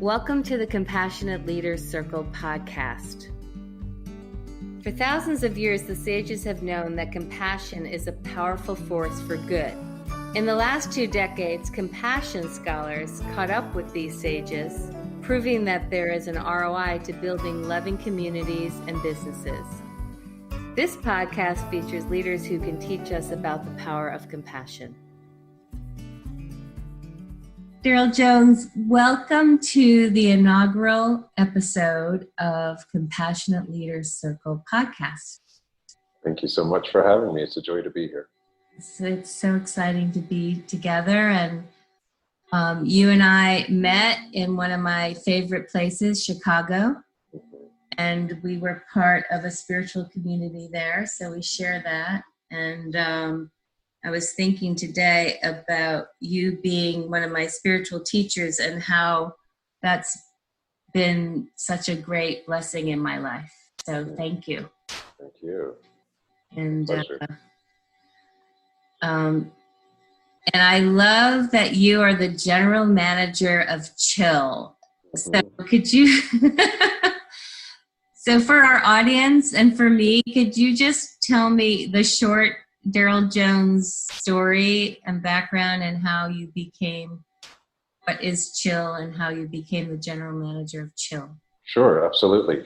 Welcome to the Compassionate Leaders Circle podcast. For thousands of years, the sages have known that compassion is a powerful force for good. In the last 2 decades, compassion scholars caught up with these sages, proving that there is an ROI to building loving communities and businesses. This podcast features leaders who can teach us about the power of compassion. Darrell Jones, welcome to the inaugural episode of Compassionate Leaders Circle podcast. Thank you so much for having me. It's a joy to be here. It's so exciting to be together. And you and I met in one of my favorite places, Chicago. And we were part of a spiritual community there. So we share that. And I was thinking today about you being one of my spiritual teachers and how that's been such a great blessing in my life. So thank you. Thank you. And I love that you are the general manager of Chill. So could you, so for our audience and for me, could you just tell me the short Darrell Jones story and background and how you became, what is Chill and how you became the general manager of Chill? Sure, absolutely.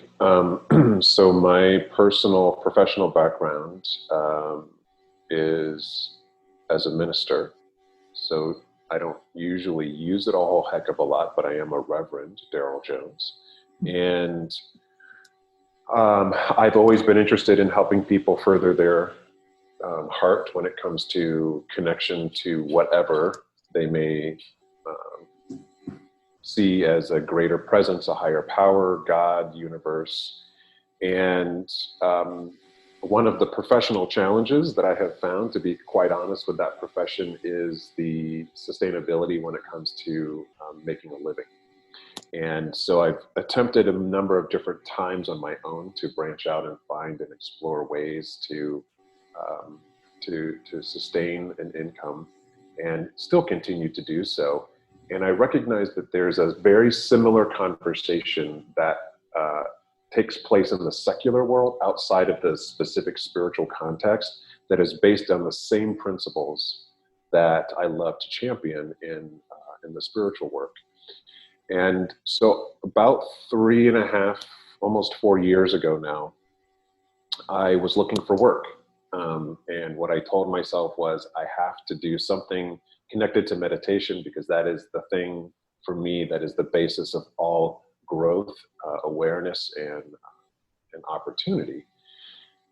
So my personal professional background is as a minister. So I don't usually use it a whole heck of a lot, but I am a Reverend Darrell Jones. And I've always been interested in helping people further their heart when it comes to connection to whatever they may see as a greater presence, a higher power, God, universe. And one of the professional challenges that I have found, to be quite honest with that profession, is the sustainability when it comes to making a living. And so I've attempted a number of different times on my own to branch out and find and explore ways to sustain an income and still continue to do so. And I recognize that there's a very similar conversation that takes place in the secular world outside of the specific spiritual context that is based on the same principles that I love to champion in the spiritual work. And so about 3.5, almost 4 years ago now, I was looking for work. And what I told myself was I have to do something connected to meditation because that is the thing for me that is the basis of all growth, awareness, and opportunity.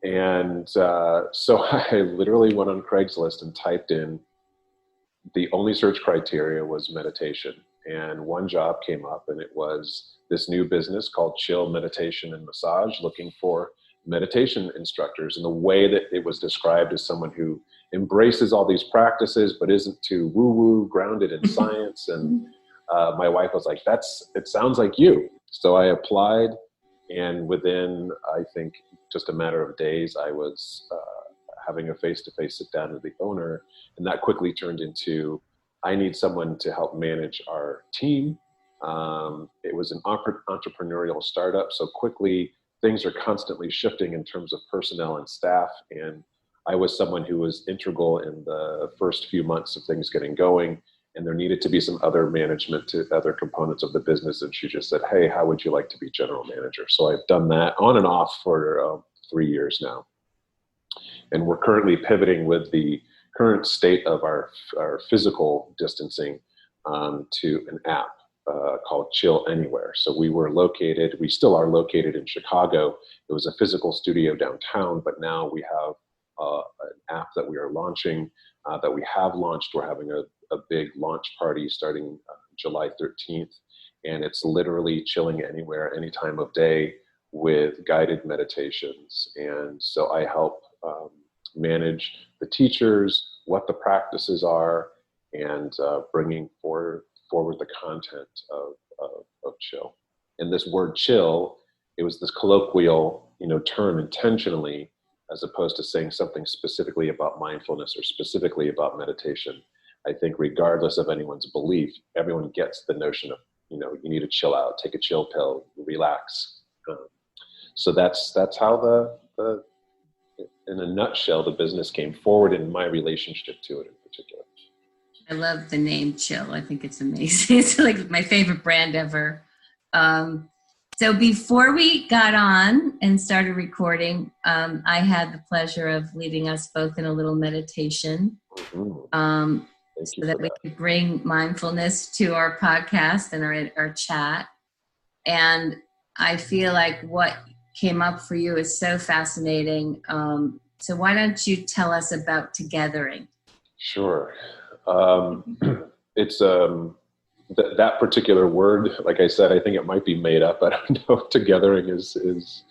And so I literally went on Craigslist and typed in, the only search criteria was meditation. And one job came up, and it was this new business called Chill Meditation and Massage, looking for meditation instructors. And the way that it was described as someone who embraces all these practices but isn't too woo-woo, grounded in science. And my wife was like, it sounds like you. So I applied, and within, I think, just a matter of days, I was having a face-to-face sit down with the owner, and that quickly turned into, I need someone to help manage our team. It was an entrepreneurial startup, so quickly things are constantly shifting in terms of personnel and staff. And I was someone who was integral in the first few months of things getting going. And there needed to be some other management to other components of the business. And she just said, hey, how would you like to be general manager? So I've done that on and off for 3 years now. And we're currently pivoting with the current state of our physical distancing to an app called Chill Anywhere. So we still are located in Chicago. It was a physical studio downtown, but now we have an app that we are launching, that we have launched. We're having a big launch party starting July 13th. And it's literally chilling anywhere, any time of day with guided meditations. And so I help manage the teachers, what the practices are, and bringing forward the content of Chill. And this word chill, it was this colloquial, term intentionally, as opposed to saying something specifically about mindfulness or specifically about meditation. I think regardless of anyone's belief, everyone gets the notion of you need to chill out, take a chill pill, relax. So that's how the in a nutshell, the business came forward in my relationship to it in particular. I love the name Chill. I think it's amazing. It's like my favorite brand ever. So before we got on and started recording, I had the pleasure of leading us both in a little meditation, so that we could bring mindfulness to our podcast and our chat. And I feel like what came up for you is so fascinating. So why don't you tell us about Togethering? Sure. It's that particular word, like I said, I think it might be made up. I don't know if Togethering is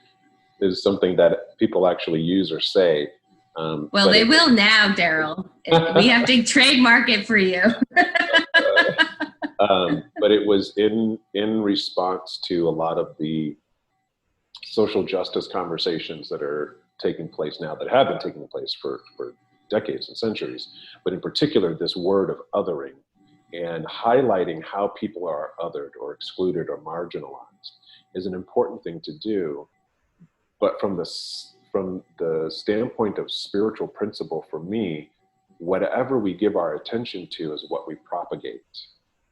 something that people actually use or say. Well, they will now, Darrell. We have to trademark it for you. But it was in response to a lot of the social justice conversations that are taking place now, that have been taking place for decades and centuries, but in particular this word of othering and highlighting how people are othered or excluded or marginalized is an important thing to do. But from the standpoint of spiritual principle, for me, whatever we give our attention to is what we propagate.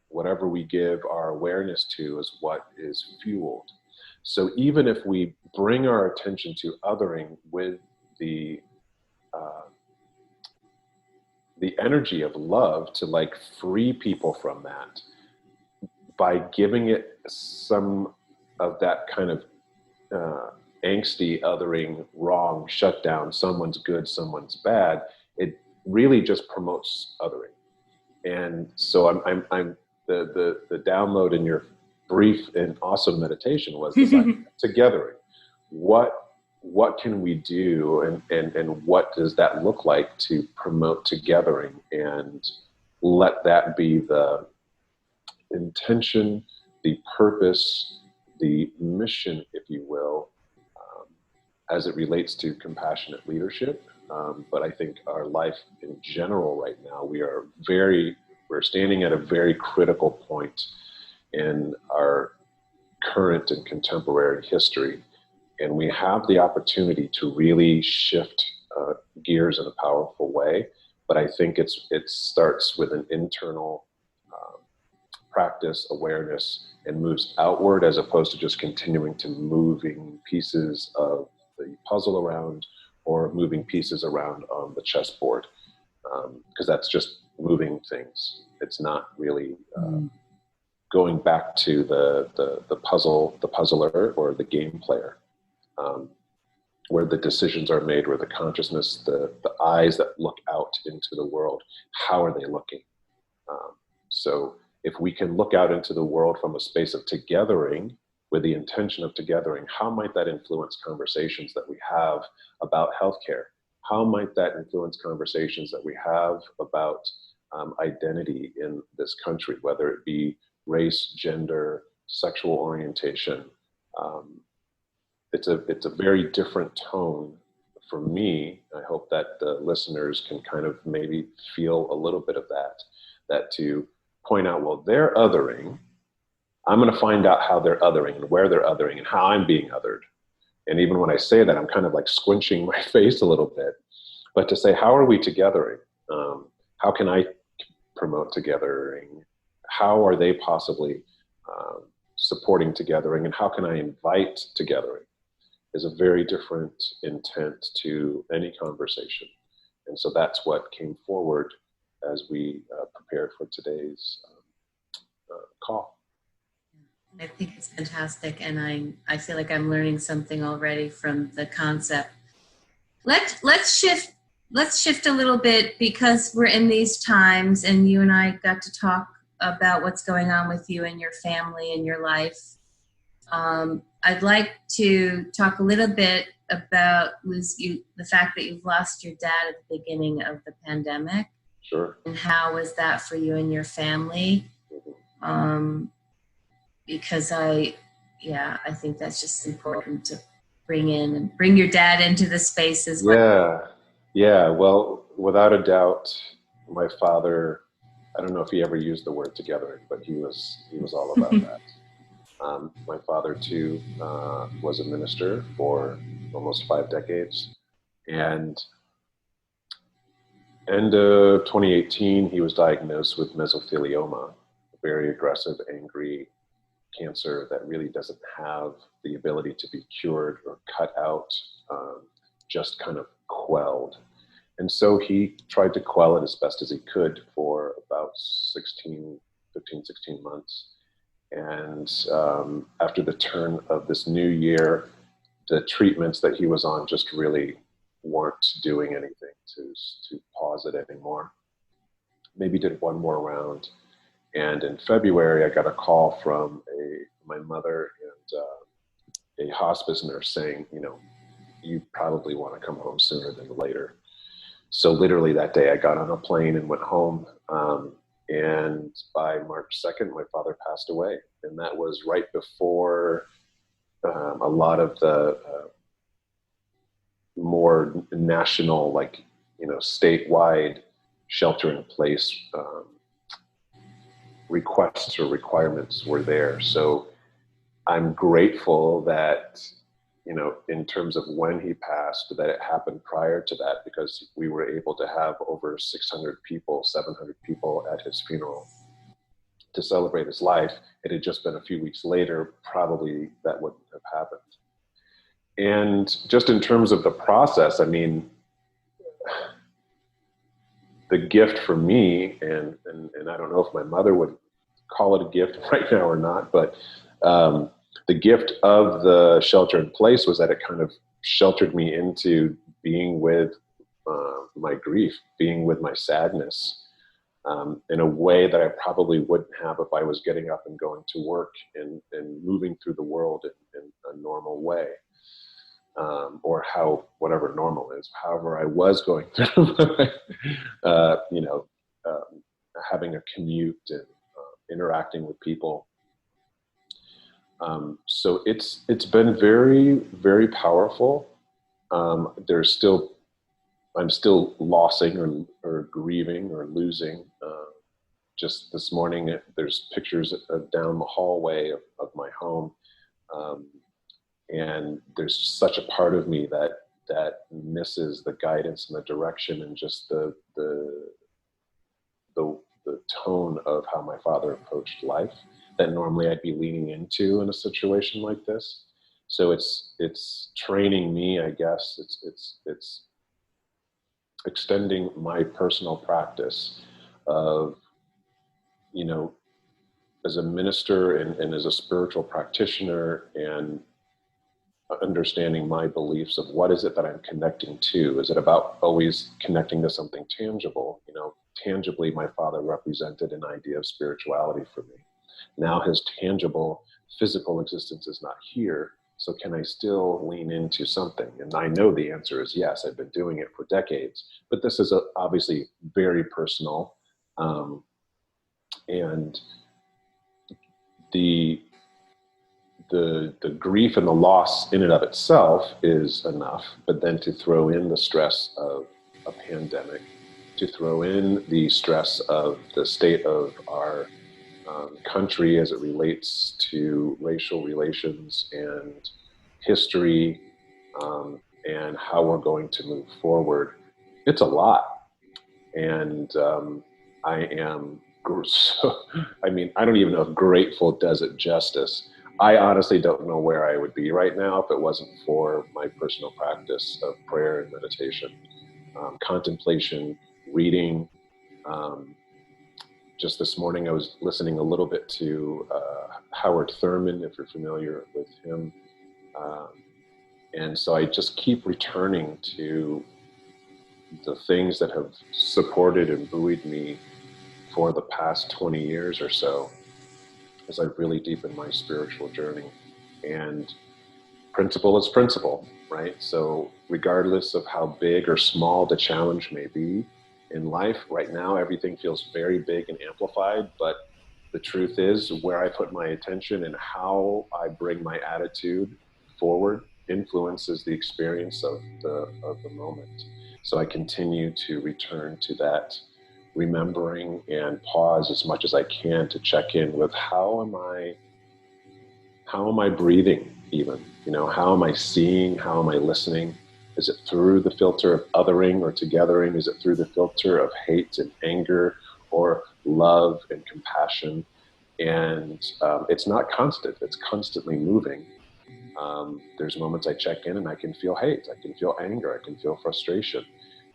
Whatever we give our awareness to is what is fueled. So even if we bring our attention to othering with the energy of love to like free people from that, by giving it some of that kind of angsty, othering, wrong, shut down, someone's good, someone's bad, it really just promotes othering. And so I'm the download in your brief and awesome meditation was Togethering. What can we do, and what does that look like to promote togethering, and let that be the intention, the purpose, the mission, if you will, as it relates to compassionate leadership. But I think our life in general right now, we're standing at a very critical point in our current and contemporary history. And we have the opportunity to really shift gears in a powerful way. But I think it starts with an internal practice, awareness, and moves outward as opposed to just continuing to moving pieces of the puzzle around or moving pieces around on the chessboard. Because that's just moving things. It's not really going back to the puzzler or the game player. Where the decisions are made, where the consciousness, the eyes that look out into the world, how are they looking? So if we can look out into the world from a space of togethering, with the intention of togethering, how might that influence conversations that we have about healthcare? How might that influence conversations that we have about identity in this country, whether it be race, gender, sexual orientation? It's a very different tone for me. I hope that the listeners can kind of maybe feel a little bit of that to point out, well, they're othering. I'm going to find out how they're othering and where they're othering and how I'm being othered. And even when I say that, I'm kind of like squinching my face a little bit. But to say, how are we togethering? How can I promote togethering? How are they possibly supporting togethering? And how can I invite togethering? Is a very different intent to any conversation. And so that's what came forward as we prepared for today's call. I think it's fantastic, and I feel like I'm learning something already from the concept. Let's shift a little bit, because we're in these times, and you and I got to talk about what's going on with you and your family and your life. I'd like to talk a little bit about the fact that you've lost your dad at the beginning of the pandemic. Sure. And how was that for you and your family? Because I think that's just important to bring in and bring your dad into the space as well. Yeah. Well, without a doubt, my father I don't know if he ever used the word together, but he was all about that. My father too was a minister for almost 5 decades, and end of 2018 he was diagnosed with mesothelioma, a very aggressive, angry cancer that really doesn't have the ability to be cured or cut out, um, just kind of quelled. And so he tried to quell it as best as he could for about 16 months. And after the turn of this new year, the treatments that he was on just really weren't doing anything to pause it anymore. Maybe did one more round. And in February, I got a call from my mother and a hospice nurse saying, you probably want to come home sooner than later. So literally that day I got on a plane and went home. And by March 2nd, my father passed away. And that was right before a lot of the more national, statewide shelter in place requests or requirements were there. So I'm grateful that, in terms of when he passed, that it happened prior to that, because we were able to have over 600 people, 700 people at his funeral to celebrate his life. It had just been a few weeks later, probably that wouldn't have happened. And just in terms of the process, I mean, the gift for me, and I don't know if my mother would call it a gift right now or not, but the gift of the shelter in place was that it kind of sheltered me into being with my grief, being with my sadness, in a way that I probably wouldn't have if I was getting up and going to work and moving through the world in a normal way. Or whatever normal is, however I was going through, having a commute and interacting with people. So it's been very, very powerful. I'm still losing or grieving or losing. Just this morning, there's pictures down the hallway of my home. And there's such a part of me that misses the guidance and the direction and just the tone of how my father approached life that normally I'd be leaning into in a situation like this. So it's training me, I guess. It's extending my personal practice of, as a minister and as a spiritual practitioner, and understanding my beliefs of what is it that I'm connecting to. Is it about always connecting to something tangible? Tangibly, my father represented an idea of spirituality for me. Now his tangible physical existence is not here. So can I still lean into something? And I know the answer is yes. I've been doing it for decades, but this is obviously very personal. And the grief and the loss in and of itself is enough, but then to throw in the stress of a pandemic, to throw in the stress of the state of our country as it relates to racial relations and history, and how we're going to move forward, it's a lot. And I am, I don't even know if grateful does it justice. I honestly don't know where I would be right now if it wasn't for my personal practice of prayer and meditation, contemplation, reading. Just this morning, I was listening a little bit to Howard Thurman, if you're familiar with him. And so I just keep returning to the things that have supported and buoyed me for the past 20 years or so, as I really deepen my spiritual journey. And principle is principle, right? So regardless of how big or small the challenge may be in life, right now everything feels very big and amplified, but the truth is where I put my attention and how I bring my attitude forward influences the experience of the moment. So I continue to return to that remembering and pause as much as I can to check in with how am I breathing even? How am I seeing? How am I listening? Is it through the filter of othering or togethering? Is it through the filter of hate and anger or love and compassion? And it's not constant. It's constantly moving. There's moments I check in and I can feel hate. I can feel anger. I can feel frustration.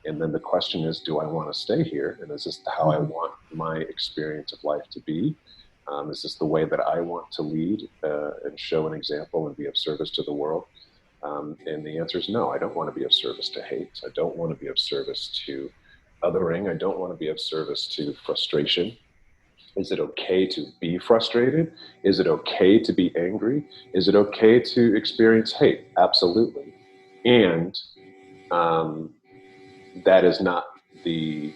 And then the question is, do I want to stay here? And is this how I want my experience of life to be? Is this the way that I want to lead and show an example and be of service to the world? And the answer is no, I don't want to be of service to hate. I don't want to be of service to othering. I don't want to be of service to frustration. Is it okay to be frustrated? Is it okay to be angry? Is it okay to experience hate? Absolutely. And that is not the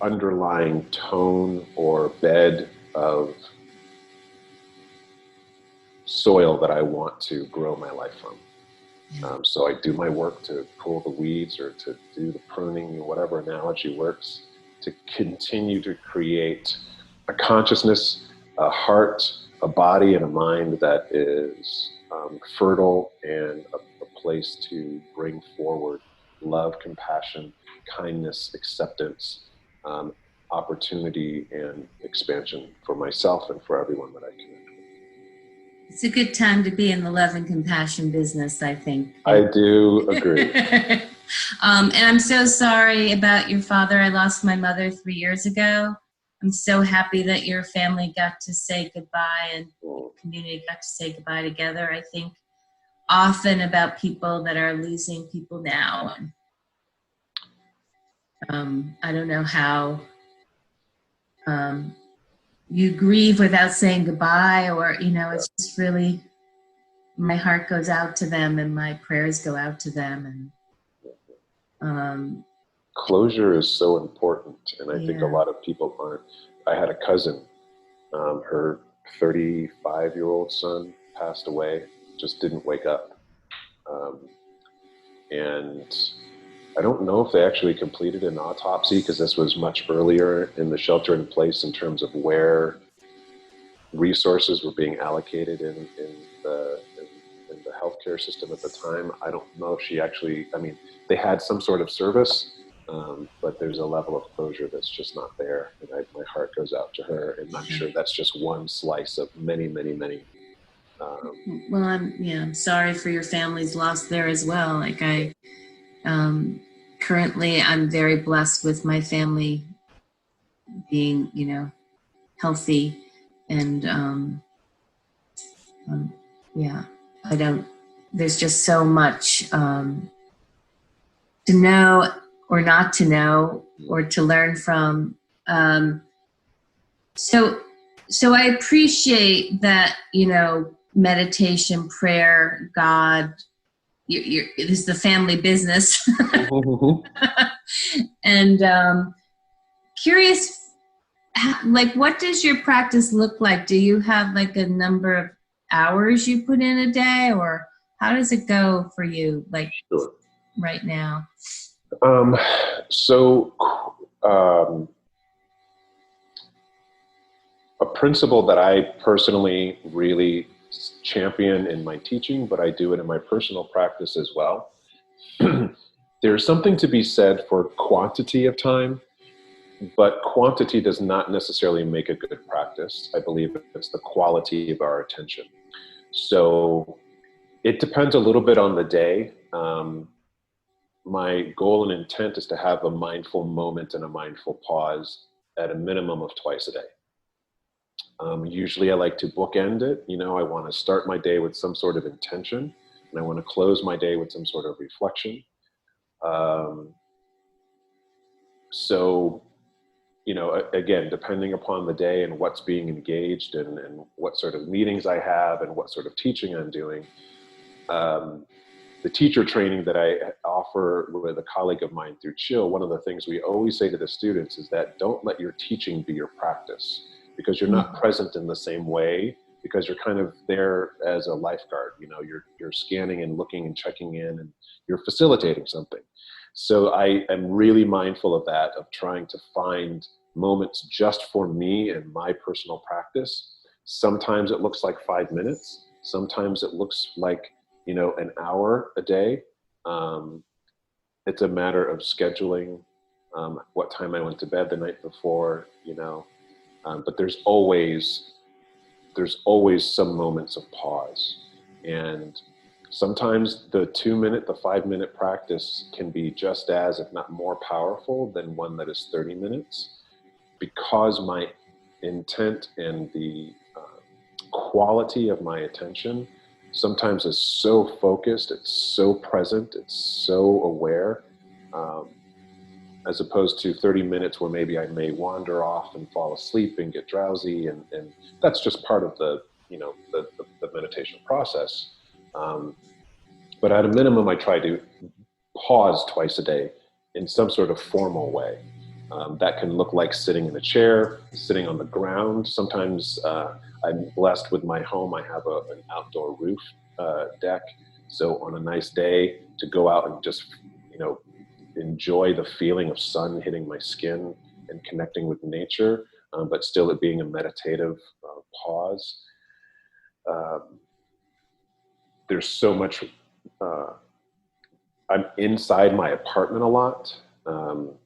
underlying tone or bed of soil that I want to grow my life from. So I do my work to pull the weeds or to do the pruning, whatever analogy works, to continue to create a consciousness, a heart, a body, and a mind that is fertile and a place to bring forward love, compassion, kindness, acceptance, opportunity, and expansion for myself and for everyone that I connect with. It's a good time to be in the love and compassion business, I think. I do agree. And I'm so sorry about your father. I lost my mother 3 years ago. I'm so happy that your family got to say goodbye and the community got to say goodbye together. I think often about people that are losing people now. I don't know how you grieve without saying goodbye, or, it's just really, my heart goes out to them and my prayers go out to them. And closure is so important, and I think a lot of people aren't. I had a cousin, her 35-year-old son passed away, just didn't wake up. And I don't know if they actually completed an autopsy, because this was much earlier in the shelter in place in terms of where resources were being allocated in the healthcare system at the time. I don't know if she actually, they had some sort of service, but there's a level of closure that's just not there. And my heart goes out to her, and I'm sure that's just one slice of many, many, many. Well, I'm sorry for your family's loss there as well. Currently I'm very blessed with my family being, healthy, and there's just so much to know or not to know or to learn from. So I appreciate that, meditation, prayer, God, this is the family business. And curious, what does your practice look like? Do you have a number of hours you put in a day, or how does it go for you, Sure. right now? A principle that I personally really champion in my teaching, but I do it in my personal practice as well. There's something to be said for quantity of time, but quantity does not necessarily make a good practice. I believe it's the quality of our attention. So it depends a little bit on the day. My goal and intent is to have a mindful moment and a mindful pause at a minimum of twice a day. Usually I like to bookend it. I want to start my day with some sort of intention, and I want to close my day with some sort of reflection. Again, depending upon the day and what's being engaged and what sort of meetings I have and what sort of teaching I'm doing, the teacher training that I offer with a colleague of mine through Chill, one of the things we always say to the students is that don't let your teaching be your practice, because you're not present in the same way, because you're kind of there as a lifeguard. You're scanning and looking and checking in, and you're facilitating something. So I am really mindful of that, of trying to find moments just for me and my personal practice. Sometimes it looks like 5 minutes. Sometimes it looks like, an hour a day. It's a matter of scheduling, what time I went to bed the night before, but there's always some moments of pause. And sometimes the 2 minute, the 5 minute practice can be just as, if not more powerful than one that is 30 minutes, because my intent and the quality of my attention sometimes is so focused, it's so present, it's so aware, as opposed to 30 minutes where maybe I may wander off and fall asleep and get drowsy, and that's just part of the meditation process. But at a minimum, I try to pause twice a day in some sort of formal way. That can look like sitting in a chair, sitting on the ground. Sometimes I'm blessed with my home. I have an outdoor roof deck. So on a nice day, to go out and just, enjoy the feeling of sun hitting my skin and connecting with nature, but still it being a meditative pause. There's so much. I'm inside my apartment a lot.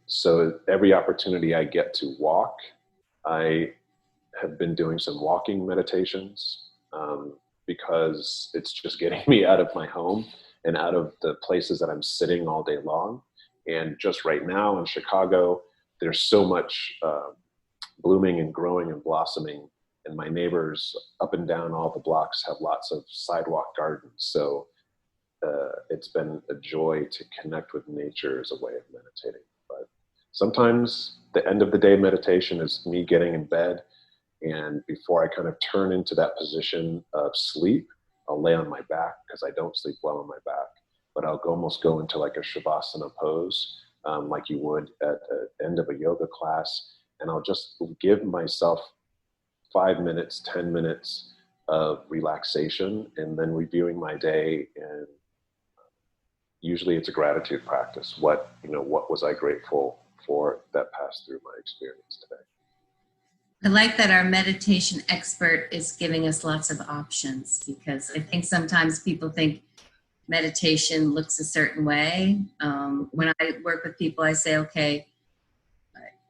So every opportunity I get to walk, I have been doing some walking meditations, because it's just getting me out of my home and out of the places that I'm sitting all day long. And just right now in Chicago, there's so much blooming and growing and blossoming. And my neighbors up and down all the blocks have lots of sidewalk gardens. So it's been a joy to connect with nature as a way of meditating. But sometimes the end of the day meditation is me getting in bed, and before I kind of turn into that position of sleep, I'll lay on my back, because I don't sleep well on my back, but I'll almost go into like a Shavasana pose, like you would at the end of a yoga class. And I'll just give myself 5 minutes, 10 minutes of relaxation, and then reviewing my day. And usually it's a gratitude practice. What was I grateful for that passed through my experience today? I like that our meditation expert is giving us lots of options, because I think sometimes people think meditation looks a certain way. When I work with people, I say, okay,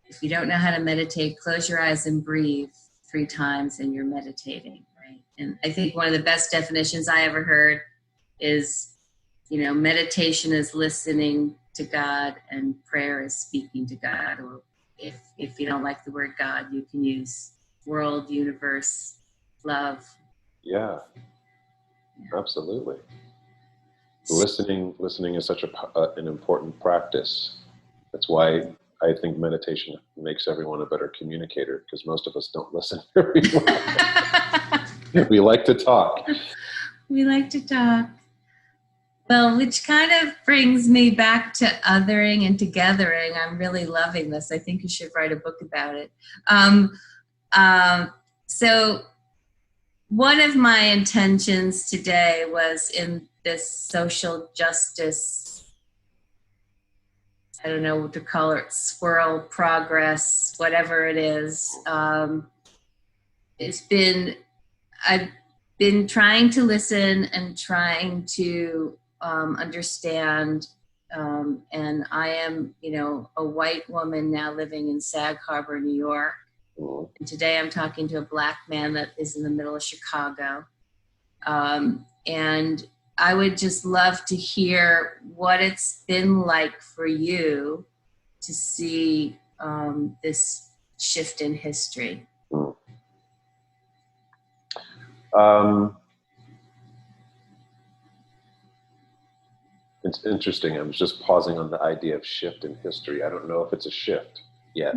if you don't know how to meditate, close your eyes and breathe 3 times and you're meditating, right? And I think one of the best definitions I ever heard is, meditation is listening to God and prayer is speaking to God. Or if you don't like the word God, you can use world, universe, love. Yeah, absolutely. Listening is such an important practice. That's why I think meditation makes everyone a better communicator, because most of us don't listen very well. We like to talk. We like to talk. Well, which kind of brings me back to othering and togethering. I'm really loving this. I think you should write a book about it. So one of my intentions today was in this social justice, I don't know what to call it, swirl, progress, whatever it is. I've been trying to listen and trying to understand. And I am, a white woman now living in Sag Harbor, New York. And today I'm talking to a Black man that is in the middle of Chicago. And I would just love to hear what it's been like for you to see this shift in history. It's interesting. I was just pausing on the idea of shift in history. I don't know if it's a shift yet.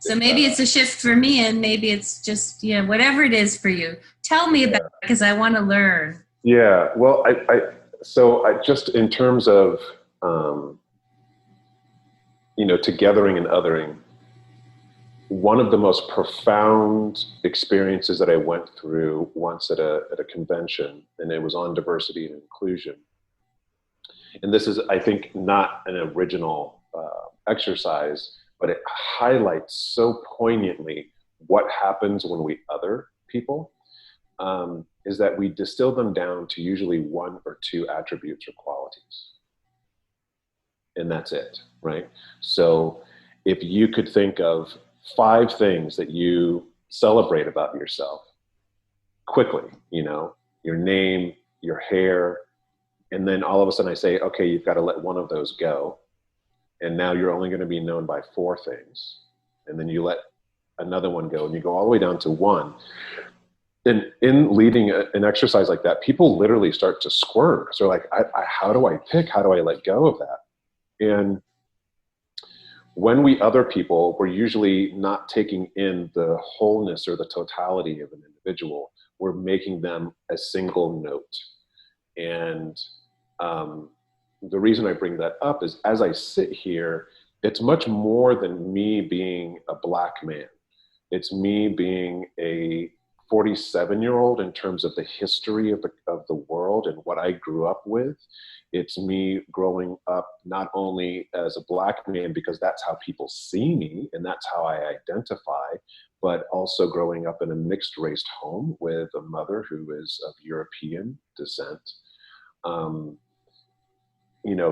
So maybe it's a shift for me, and maybe it's just, whatever it is for you. Tell me about it, because I want to learn. Yeah, well, I just, in terms of, togethering and othering, one of the most profound experiences that I went through once at a convention, and it was on diversity and inclusion, And this is, I think, not an original exercise, but it highlights so poignantly what happens when we other people, is that we distill them down to usually one or two attributes or qualities. And that's it, right? So if you could think of 5 things that you celebrate about yourself quickly, your name, your hair, and then all of a sudden I say, okay, you've got to let one of those go. And now you're only going to be known by 4 things. And then you let another one go and you go all the way down to 1. And in leading an exercise like that, people literally start to squirm. So like, how do I pick? How do I let go of that? And when we other people, we're usually not taking in the wholeness or the totality of an individual. We're making them a single note. And the reason I bring that up is as I sit here, it's much more than me being a Black man. It's me being a 47-year-old in terms of the history of the world and what I grew up with. It's me growing up not only as a Black man, because that's how people see me and that's how I identify, but also growing up in a mixed race home with a mother who is of European descent.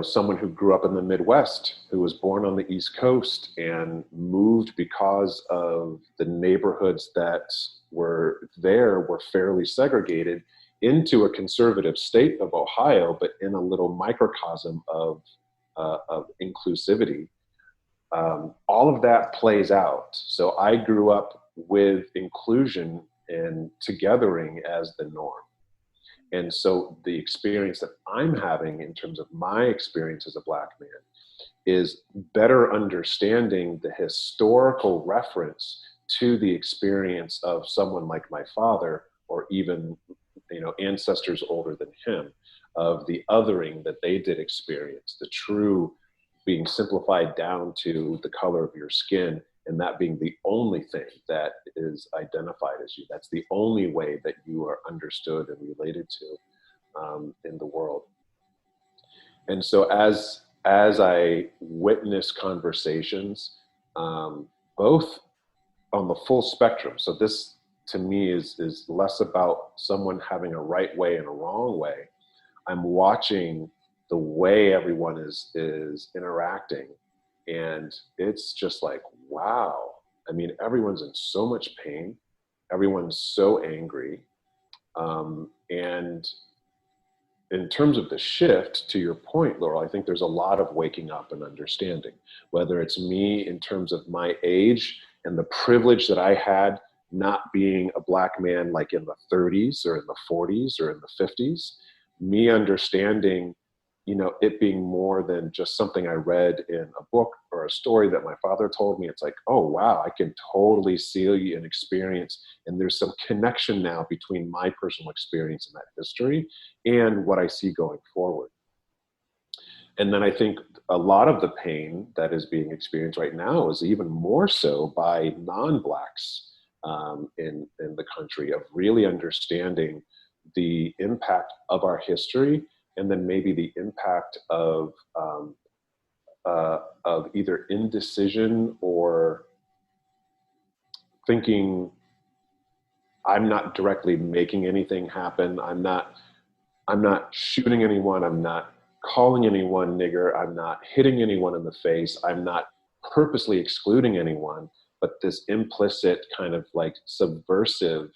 Someone who grew up in the Midwest, who was born on the East Coast and moved because of the neighborhoods that were fairly segregated into a conservative state of Ohio, but in a little microcosm of inclusivity. All of that plays out. So I grew up with inclusion and togethering as the norm. And so the experience that I'm having in terms of my experience as a Black man is better understanding the historical reference to the experience of someone like my father, or even, ancestors older than him, of the othering that they did experience, the true being simplified down to the color of your skin, and that being the only thing that is identified as you. That's the only way that you are understood and related to in the world. And so as I witness conversations, both on the full spectrum, so this to me is less about someone having a right way and a wrong way. I'm watching the way everyone is interacting, and it's just like, wow. I mean, everyone's in so much pain. Everyone's so angry. And in terms of the shift, to your point, Laurel, I think there's a lot of waking up and understanding, whether it's me in terms of my age and the privilege that I had not being a Black man like in the 30s or in the 40s or in the 50s, me understanding, it being more than just something I read in a book or a story that my father told me. It's like, oh, wow, I can totally see and experience. And there's some connection now between my personal experience in that history and what I see going forward. And then I think a lot of the pain that is being experienced right now is even more so by non-Blacks in the country, of really understanding the impact of our history, and then maybe the impact of either indecision or thinking I'm not directly making anything happen. I'm not shooting anyone. I'm not calling anyone nigger. I'm not hitting anyone in the face. I'm not purposely excluding anyone, but this implicit kind of like subversive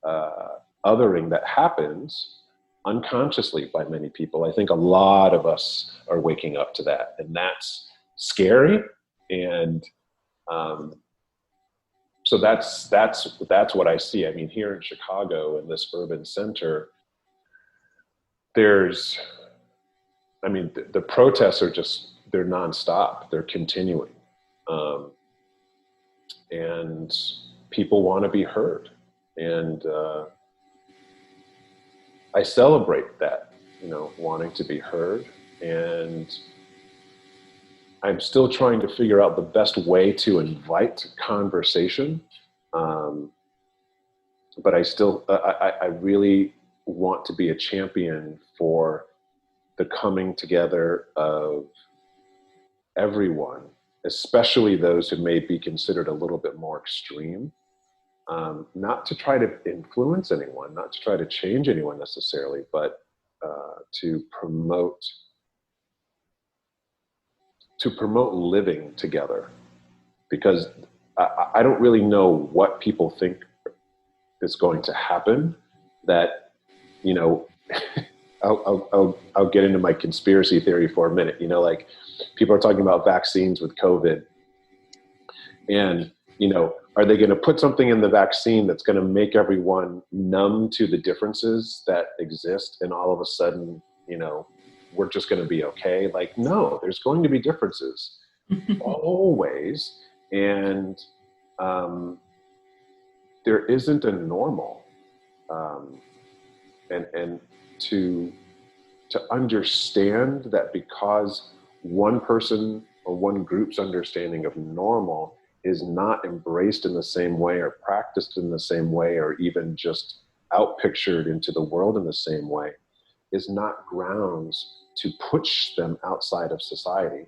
othering that happens unconsciously by many people. I think a lot of us are waking up to that, and that's scary. And so that's what I see. I mean, here in Chicago, in this urban center, the protests are they're nonstop. They're continuing, and people want to be heard, and I celebrate that, wanting to be heard. And I'm still trying to figure out the best way to invite conversation. But I really want to be a champion for the coming together of everyone, especially those who may be considered a little bit more extreme, not to try to influence anyone, not to try to change anyone necessarily, but to promote living together. Because I don't really know what people think is going to happen. That, you know, I'll get into my conspiracy theory for a minute. You know, like people are talking about vaccines with COVID, and you know, are they going to put something in the vaccine that's going to make everyone numb to the differences that exist, and all of a sudden, you know, we're just going to be okay? Like, no, there's going to be differences always, and there isn't a normal, and to understand that because one person or one group's understanding of normal is not embraced in the same way or practiced in the same way or even just outpictured into the world in the same way is not grounds to push them outside of society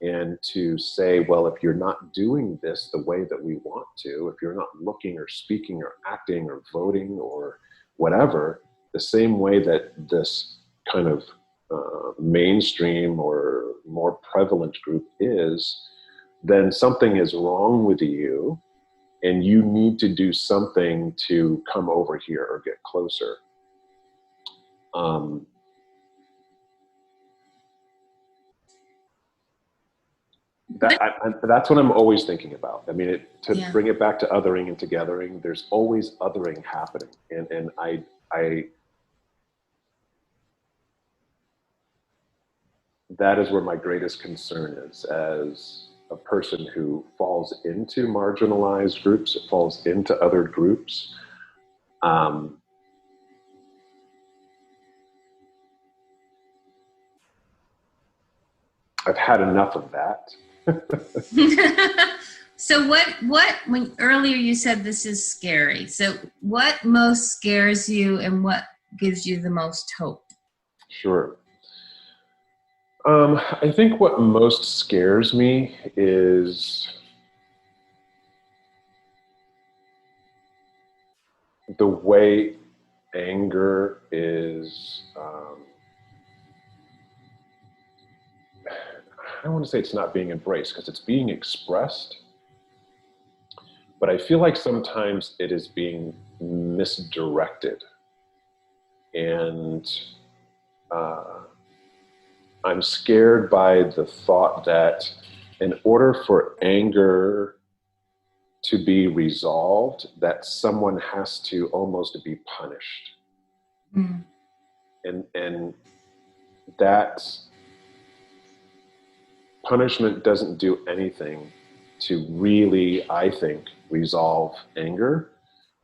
and to say, well, if you're not doing this the way that we want to, if you're not looking or speaking or acting or voting or whatever, the same way that this kind of mainstream or more prevalent group is, then something is wrong with you and you need to do something to come over here or get closer. That's what I'm always thinking about. I mean, bring it back to othering and togethering, there's always othering happening. And I that is where my greatest concern is as a person who falls into marginalized groups, falls into other groups. I've had enough of that. So when earlier you said this is scary. So what most scares you and what gives you the most hope? Sure. I think what most scares me is the way anger is, I don't want to say it's not being embraced because it's being expressed, but I feel like sometimes it is being misdirected. And I'm scared by the thought that in order for anger to be resolved, that someone has to almost be punished. Mm. And that punishment doesn't do anything to really, I think, resolve anger.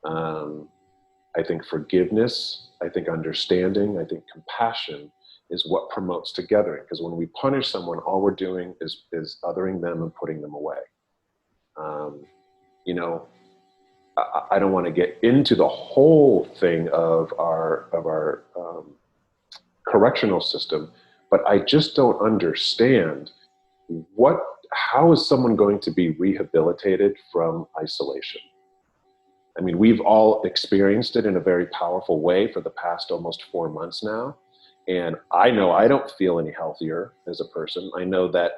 I think forgiveness, I think understanding, I think compassion is what promotes togethering. Because when we punish someone, all we're doing is othering them and putting them away. You know, I don't want to get into the whole thing of our correctional system, but I just don't understand how is someone going to be rehabilitated from isolation? I mean, we've all experienced it in a very powerful way for the past almost 4 months now. And I know I don't feel any healthier as a person. I know that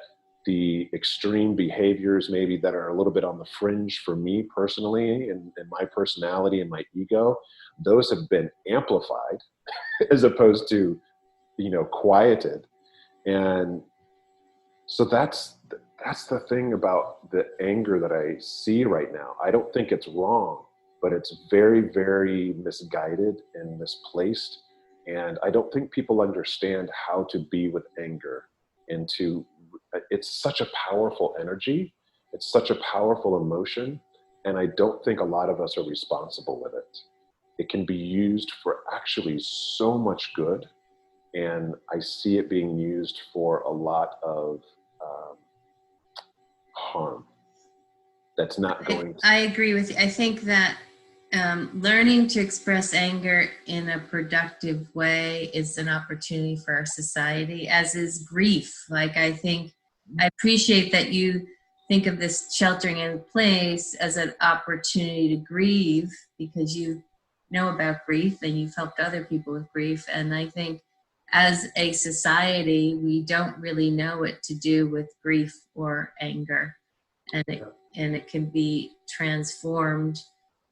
the extreme behaviors maybe that are a little bit on the fringe for me personally and my personality and my ego, those have been amplified as opposed to, you know, quieted. And so that's the thing about the anger that I see right now. I don't think it's wrong, but it's very, very misguided and misplaced. And I don't think people understand how to be with anger and it's such a powerful energy. It's such a powerful emotion. And I don't think a lot of us are responsible with it. It can be used for actually so much good. And I see it being used for a lot of harm that's not going to. I agree with you. I think that learning to express anger in a productive way is an opportunity for our society, as is grief. Like, I think I appreciate that you think of this sheltering in place as an opportunity to grieve, because you know about grief and you've helped other people with grief. And I think as a society, we don't really know what to do with grief or anger. And it can be transformed.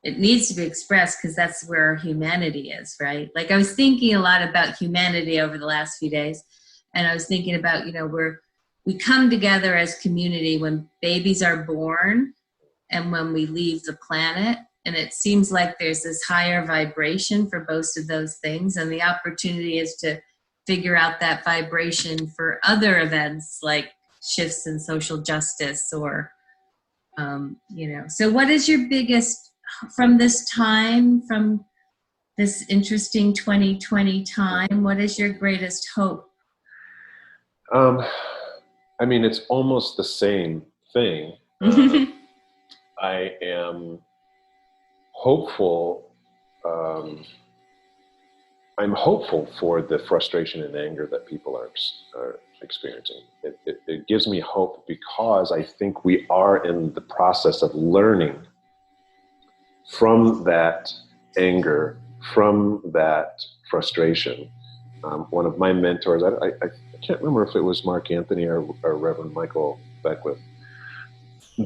It needs to be expressed because that's where our humanity is, right? Like, I was thinking a lot about humanity over the last few days, and I was thinking about, we come together as community when babies are born and when we leave the planet, and it seems like there's this higher vibration for both of those things, and the opportunity is to figure out that vibration for other events like shifts in social justice or so what is your biggest, from this time, from this interesting 2020 time, what is your greatest hope? I mean, it's almost the same thing. I am hopeful. I'm hopeful for the frustration and anger that people are experiencing. It gives me hope because I think we are in the process of learning from that anger, from that frustration. One of my mentors, I can't remember if it was Mark Anthony or Reverend Michael Beckwith,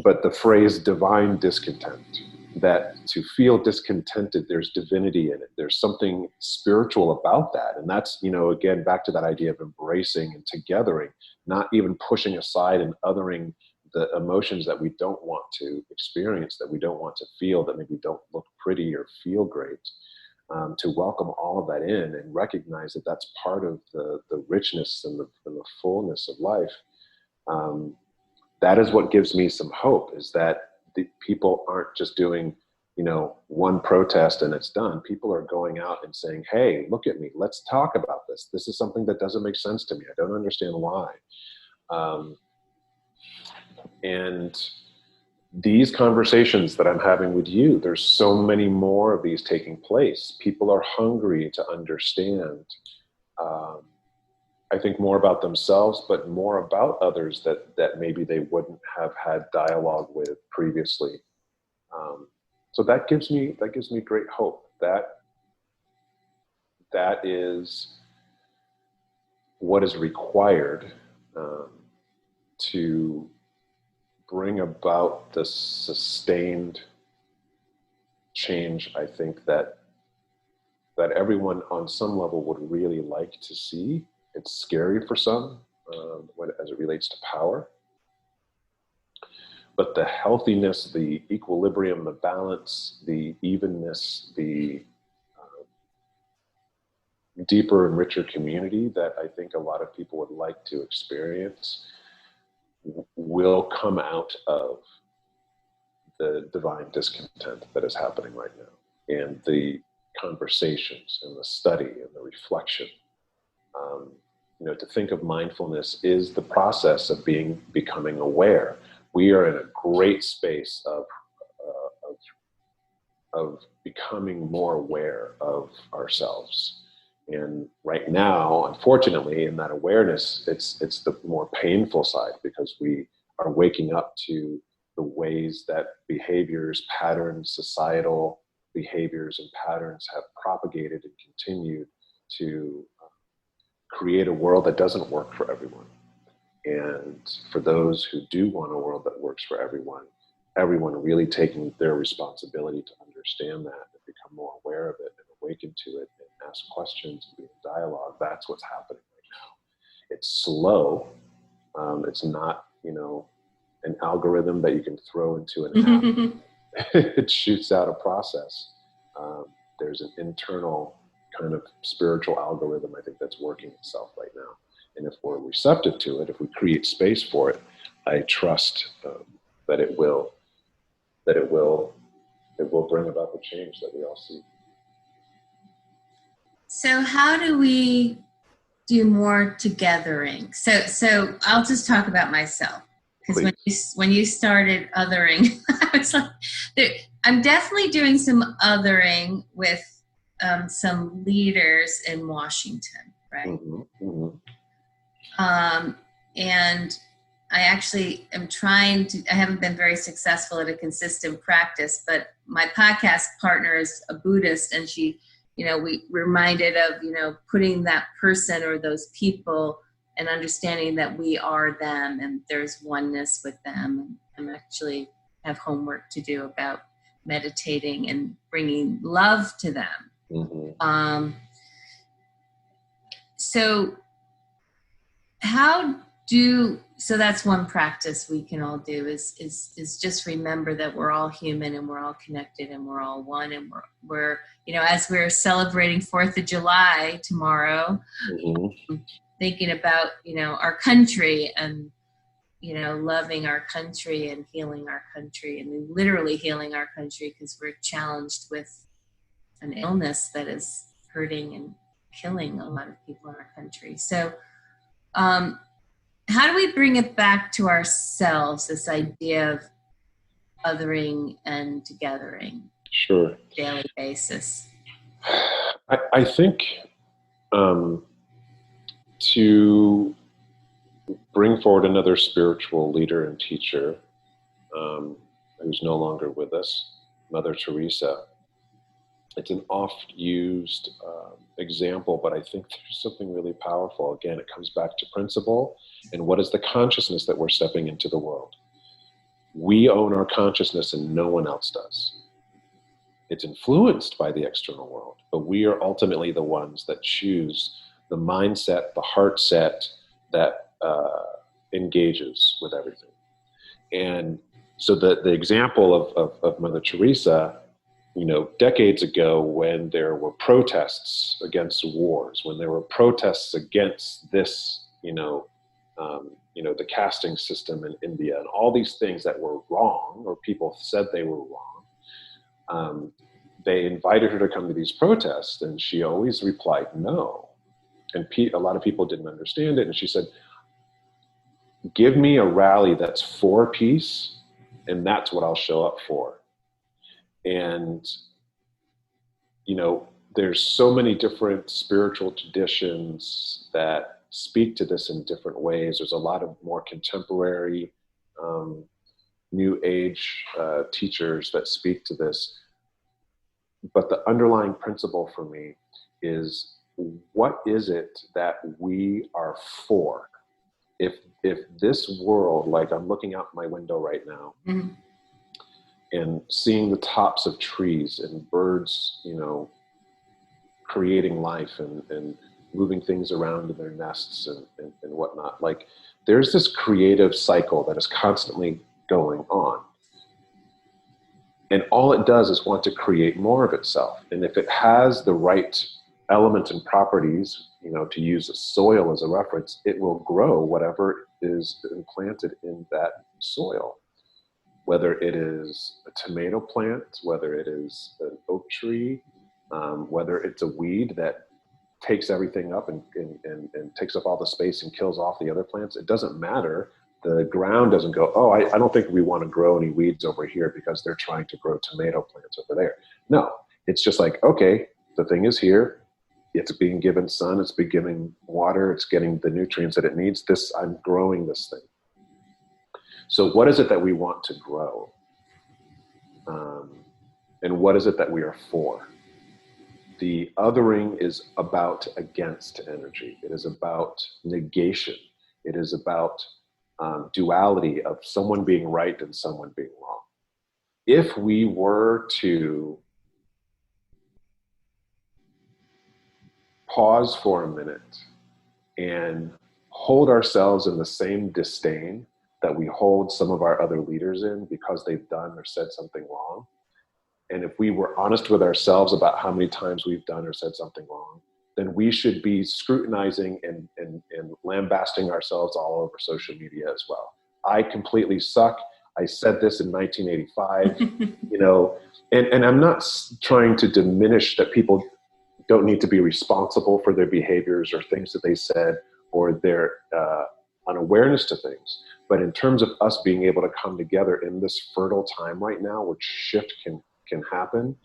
but the phrase divine discontent, that to feel discontented, there's divinity in it. There's something spiritual about that. And that's, again, back to that idea of embracing and togethering, not even pushing aside and othering the emotions that we don't want to experience, that we don't want to feel, that maybe don't look pretty or feel great. To welcome all of that in and recognize that that's part of the richness and the fullness of life. That is what gives me some hope, is that the people aren't just doing, one protest and it's done. People are going out and saying, hey, look at me. Let's talk about this. This is something that doesn't make sense to me. I don't understand why. And these conversations that I'm having with you, there's so many more of these taking place. People are hungry to understand, I think, more about themselves, but more about others that maybe they wouldn't have had dialogue with previously. So that gives me great hope. That is what is required to bring about the sustained change, I think, that everyone on some level would really like to see. It's scary for some as it relates to power. But the healthiness, the equilibrium, the balance, the evenness, the deeper and richer community that I think a lot of people would like to experience will come out of the divine discontent that is happening right now, and the conversations and the study and the reflection. To think of mindfulness is the process of becoming aware. We are in a great space of becoming more aware of ourselves. And right now, unfortunately, in that awareness, it's the more painful side, because we are waking up to the ways that behaviors, patterns, societal behaviors and patterns have propagated and continued to create a world that doesn't work for everyone. And for those who do want a world that works for everyone really taking their responsibility to understand that and become more aware of it and awaken to it and ask questions and be in dialogue. That's what's happening right now. It's slow. It's not, an algorithm that you can throw into an app. It shoots out a process. There's an internal kind of spiritual algorithm, I think, that's working itself right now. And if we're receptive to it, if we create space for it, I trust that it will bring about the change that we all see. So how do we do more togethering? So I'll just talk about myself, because when you started othering, I was like, I'm definitely doing some othering with some leaders in Washington, right? Mm-hmm. Mm-hmm. And I actually am trying to, I haven't been very successful at a consistent practice, but my podcast partner is a Buddhist, and she, we reminded of, putting that person or those people and understanding that we are them and there's oneness with them. And I'm actually have homework to do about meditating and bringing love to them. Mm-hmm. So so that's one practice we can all do is just remember that we're all human and we're all connected and we're all one, and we're as we're celebrating 4th of July tomorrow, Mm-hmm. thinking about our country and loving our country and healing our country, and literally healing our country because we're challenged with an illness that is hurting and killing a lot of people in our country. So how do we bring it back to ourselves, this idea of othering and togethering Sure. on a daily basis? I think to bring forward another spiritual leader and teacher who's no longer with us, Mother Teresa. It's an oft-used example, but I think there's something really powerful. Again, it comes back to principle and what is the consciousness that we're stepping into the world. We own our consciousness and no one else does. It's influenced by the external world, but we are ultimately the ones that choose the mindset, the heart set that engages with everything. And so the example of Mother Teresa, decades ago, when there were protests against wars, when there were protests against this, the casting system in India and all these things that were wrong, or people said they were wrong, they invited her to come to these protests, and she always replied no. And a lot of people didn't understand it, and she said, give me a rally that's for peace, and that's what I'll show up for. And there's so many different spiritual traditions that speak to this in different ways. There's a lot of more contemporary, new age teachers that speak to this. But the underlying principle for me is, what is it that we are for? If this world, like I'm looking out my window right now, mm-hmm. and seeing the tops of trees and birds, creating life and moving things around in their nests and whatnot. Like, there's this creative cycle that is constantly going on. And all it does is want to create more of itself. And if it has the right elements and properties, to use the soil as a reference, it will grow whatever is implanted in that soil. Whether it is a tomato plant, whether it is an oak tree, whether it's a weed that takes everything up and takes up all the space and kills off the other plants, it doesn't matter. The ground doesn't go, oh, I don't think we want to grow any weeds over here because they're trying to grow tomato plants over there. No, it's just like, okay, the thing is here. It's being given sun, it's being given water, it's getting the nutrients that it needs. I'm growing this thing. So what is it that we want to grow? And what is it that we are for? The othering is about against energy. It is about negation. It is about duality of someone being right and someone being wrong. If we were to pause for a minute and hold ourselves in the same disdain that we hold some of our other leaders in because they've done or said something wrong, and if we were honest with ourselves about how many times we've done or said something wrong, then we should be scrutinizing and lambasting ourselves all over social media as well. I completely suck. I said this in 1985, and I'm not trying to diminish that people don't need to be responsible for their behaviors or things that they said or their unawareness to things. But in terms of us being able to come together in this fertile time right now, which shift can can happen,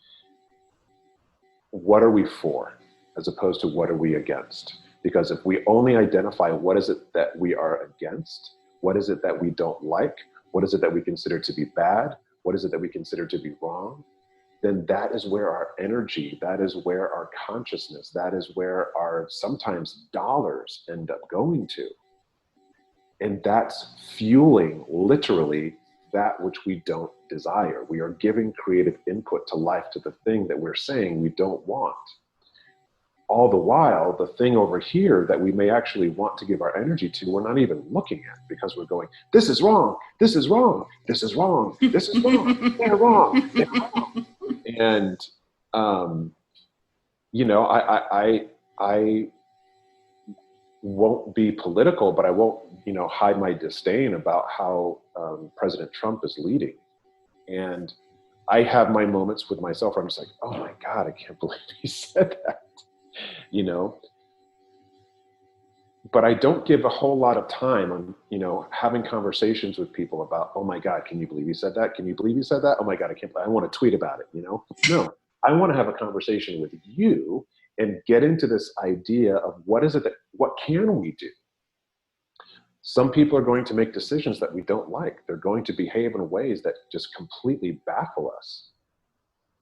what are we for as opposed to what are we against? Because if we only identify what is it that we are against, what is it that we don't like, what is it that we consider to be bad, what is it that we consider to be wrong, then that is where our energy, that is where our consciousness, that is where our sometimes dollars end up going to. And that's fueling literally that which we don't desire. We are giving creative input to life, to the thing that we're saying we don't want. All the while, the thing over here that we may actually want to give our energy to, we're not even looking at, because we're going, this is wrong, this is wrong, this is wrong, this is wrong, they're wrong, they're wrong. And, you know, I won't be political, but I won't, you know, hide my disdain about how President Trump is leading. And I have my moments with myself where I'm just like, oh my God, I can't believe he said that, you know. But I don't give a whole lot of time on, you know, having conversations with people about, oh my God, can you believe you said that? Can you believe you said that? Oh my God, I can't believe, I want to tweet about it, you know? No, I want to have a conversation with you and get into this idea of what can we do? Some people are going to make decisions that we don't like. They're going to behave in ways that just completely baffle us.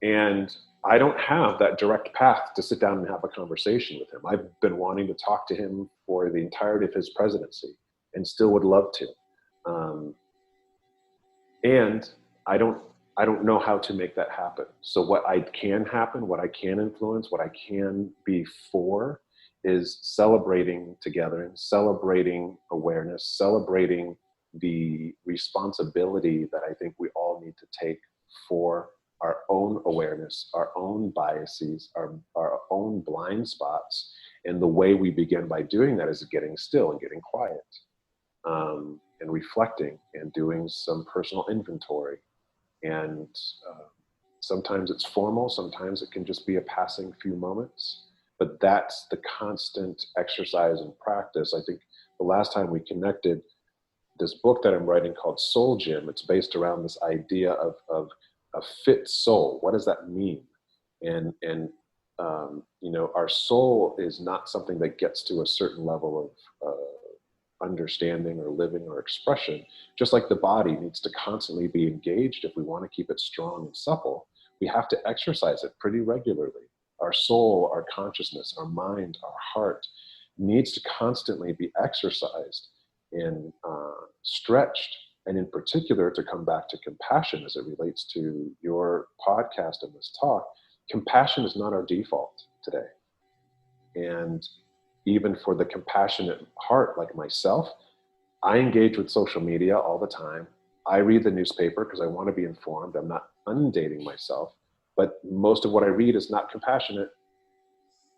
And I don't have that direct path to sit down and have a conversation with him. I've been wanting to talk to him for the entirety of his presidency and still would love to. And I don't know how to make that happen. So what I can happen, what I can influence, what I can be for is celebrating together, celebrating awareness, celebrating the responsibility that I think we all need to take for our own awareness, our own biases, our own blind spots. And the way we begin by doing that is getting still and getting quiet, and reflecting and doing some personal inventory. And sometimes it's formal, sometimes it can just be a passing few moments. But that's the constant exercise and practice. I think the last time we connected, this book that I'm writing called Soul Gym, it's based around this idea of a fit soul. What does that mean? And you know, our soul is not something that gets to a certain level of understanding or living or expression. Just like the body needs to constantly be engaged if we want to keep it strong and supple, we have to exercise it pretty regularly. Our soul, our consciousness, our mind, our heart needs to constantly be exercised and stretched. And in particular, to come back to compassion as it relates to your podcast and this talk, compassion is not our default today. And even for the compassionate heart like myself, I engage with social media all the time. I read the newspaper because I want to be informed. I'm not inundating myself, but most of what I read is not compassionate.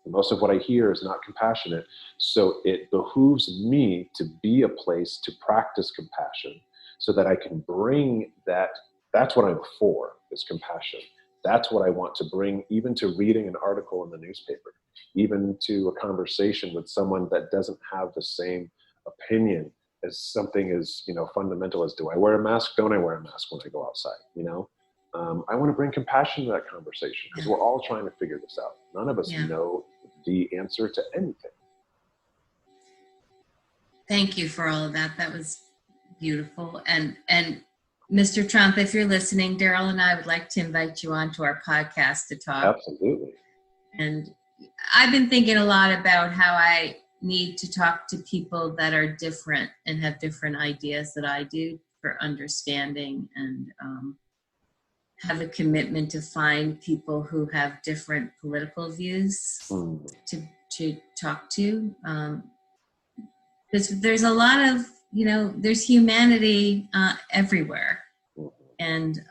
Most of what I hear is not compassionate. So it behooves me to be a place to practice compassion so that I can bring that. That's what I'm for, is compassion. That's what I want to bring, even to reading an article in the newspaper, even to a conversation with someone that doesn't have the same opinion as something as, you know, fundamental as, do I wear a mask? Don't I wear a mask when I go outside? You know, I want to bring compassion to that conversation because we're all trying to figure this out. None of us know the answer to anything. Thank you for all of that. That was beautiful. And Mr. Trump, if you're listening, Darrell and I would like to invite you onto our podcast to talk. Absolutely. And I've been thinking a lot about how I need to talk to people that are different and have different ideas that I do for understanding, and have a commitment to find people who have different political views to talk to. Because there's a lot of, you know, there's humanity everywhere. And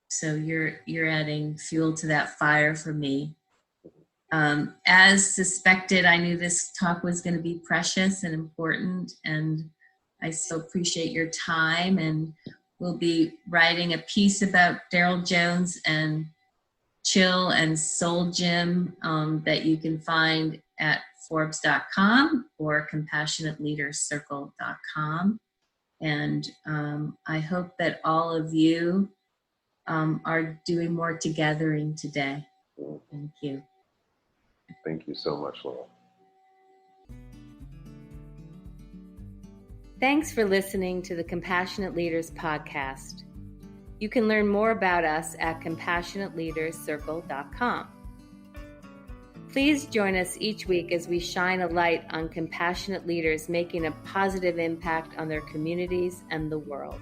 so you're adding fuel to that fire for me. As suspected, I knew this talk was going to be precious and important, and I so appreciate your time. And we'll be writing a piece about Darrell Jones and Chill and Soul Gym that you can find at Forbes.com or CompassionateLeadersCircle.com. And I hope that all of you are doing more together today. Thank you. Thank you so much, Laurel. Thanks for listening to the Compassionate Leaders podcast. You can learn more about us at compassionateleaderscircle.com. Please join us each week as we shine a light on compassionate leaders making a positive impact on their communities and the world.